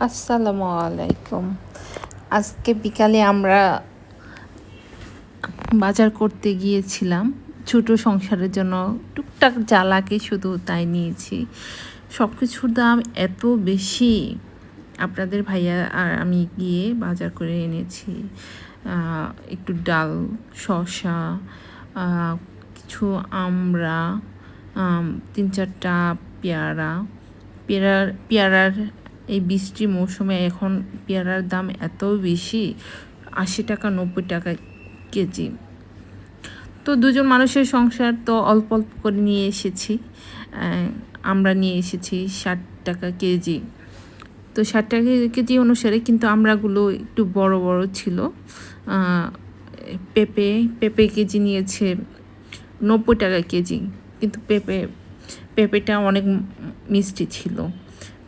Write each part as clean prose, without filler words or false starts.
আসসালামু আলাইকুম। আজকে বিকালে আমরা বাজার করতে গিয়েছিলাম ছোট সংসারের জন্য। টুকটাক যা লাগে শুধু তাই নিয়েছি। সব কিছুর দাম এত বেশি, আপনাদের ভাইয়া আর আমি গিয়ে বাজার করে এনেছি। একটু ডাল, শসা, কিছু আমড়া, 3-4টা পেয়ারা। পেয়ারার এই বৃষ্টির মৌসুমে এখন পেয়ারার দাম এত বেশি, 80 টাকা 90 টাকা কেজি। তো দুজন মানুষের সংসার, তো অল্প অল্প করে নিয়ে এসেছি। আমরা নিয়ে এসেছি 60 টাকা কেজি। তো 60 টাকা কেজি অনুসারে কিন্তু আমড়াগুলো একটু বড় বড় ছিল। পেঁপে কেজি নিয়েছে 90 টাকা কেজি, কিন্তু পেঁপেটা অনেক মিষ্টি ছিল।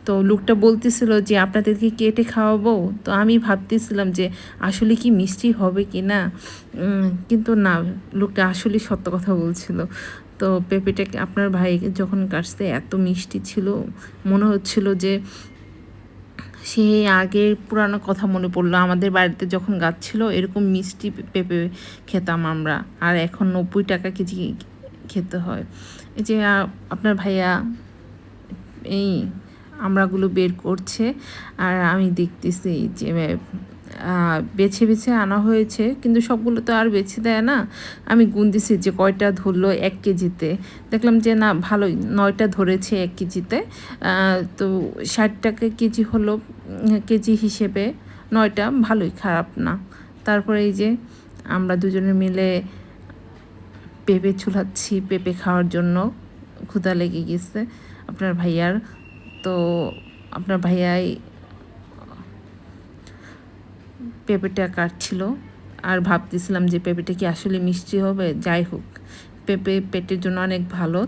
তো লোকটা বলতেছিল যে আপনাদেরকে কেটে খাওয়াবো। তো আমি ভাবতেছিলাম যে আসলে কি মিষ্টি হবে কি না, কিন্তু না, লোকটা আসলে সত্য কথা বলছিল। তো পেঁপেটাকে আপনার ভাই যখন কাটছে এত মিষ্টি ছিল, মনে হচ্ছিল যে সেই আগের পুরানো কথা মনে পড়লো। আমাদের বাড়িতে যখন গাছ ছিল এরকম মিষ্টি পেঁপে খেতাম আমরা, আর এখন 90 টাকা কেজি খেতে হয়। এই যে আপনার ভাইয়া এই আমড়াগুলো বের করছে, আর আমি দেখতেছি যে বেছে বেছে আনা হয়েছে, কিন্তু সবগুলো তো আর বেছে দেয় না। আমি গুনতেছি যে কয়টা ধরলো 1 কেজিতে। দেখলাম যে না, ভালোই 9টা ধরেছে 1 কেজিতে। তো 60 টাকা কেজি হলো, কেজি হিসেবে 9টা ভালোই, খারাপ না। তারপরে এই যে আমরা দুজনে মিলে পেঁপে ছুলাচ্ছি পেঁপে খাওয়ার জন্য। ক্ষুধা লেগে গেছে আপনার ভাইয়ার। তো আপনার ভাইয়াই পেঁপেটা কাটছিল, আর ভাবতেছিলাম যে পেঁপেটা কি আসলে মিষ্টি হবে। যাই হোক, পেঁপে পেটের জন্য অনেক ভালো,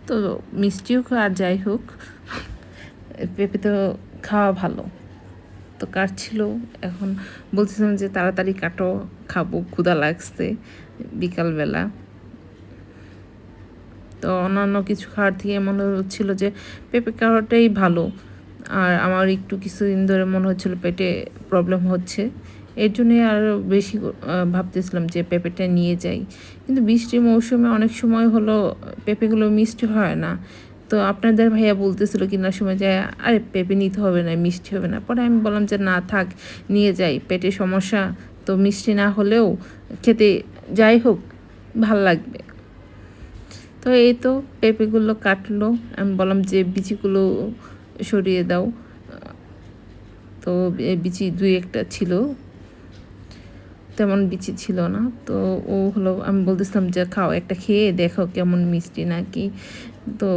তো মিষ্টি হোক আর যাই হোক, পেঁপে তো খাওয়া ভালো। তো কাটছিল, এখন বলছিলাম যে তাড়াতাড়ি কাটো, খাবো, ক্ষুধা লাগছে বিকালবেলা। তো অন্যান্য কিছু খাওয়ার থেকে মনে হচ্ছিল যে পেঁপে খাওয়াটাই ভালো। আর আমার একটু কিছুদিন ধরে মনে হচ্ছিল পেটে প্রবলেম হচ্ছে, এর জন্যই আরও বেশি ভাবতেছিলাম যে পেঁপেটা নিয়ে যাই। কিন্তু বৃষ্টির মৌসুমে অনেক সময় হলো পেঁপেগুলো মিষ্টি হয় না। তো আপনাদের ভাইয়া বলতেছিল কেনার সময় যে আরে পেঁপে নিতে হবে না, মিষ্টি হবে না। পরে আমি বললাম যে না থাক, নিয়ে যাই, পেটের সমস্যা তো, মিষ্টি না হলেও খেতে যাই হোক ভাল লাগবে। তো এই তো পেঁপেগুলো কাটলো, আমি বললাম যে বিচিগুলো সরিয়ে দাও। তো বিচি 2-1টা ছিল, তেমন বিচি ছিল না। তো ও হলো, আমি বলতেছিলাম যে খাও, একটা খেয়ে দেখো কেমন মিষ্টি নাকি। তো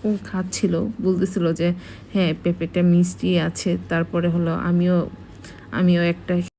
ও খাচ্ছিল, বলতেছিল যে হ্যাঁ পেঁপেটা মিষ্টি আছে। তারপরে হলো আমিও একটা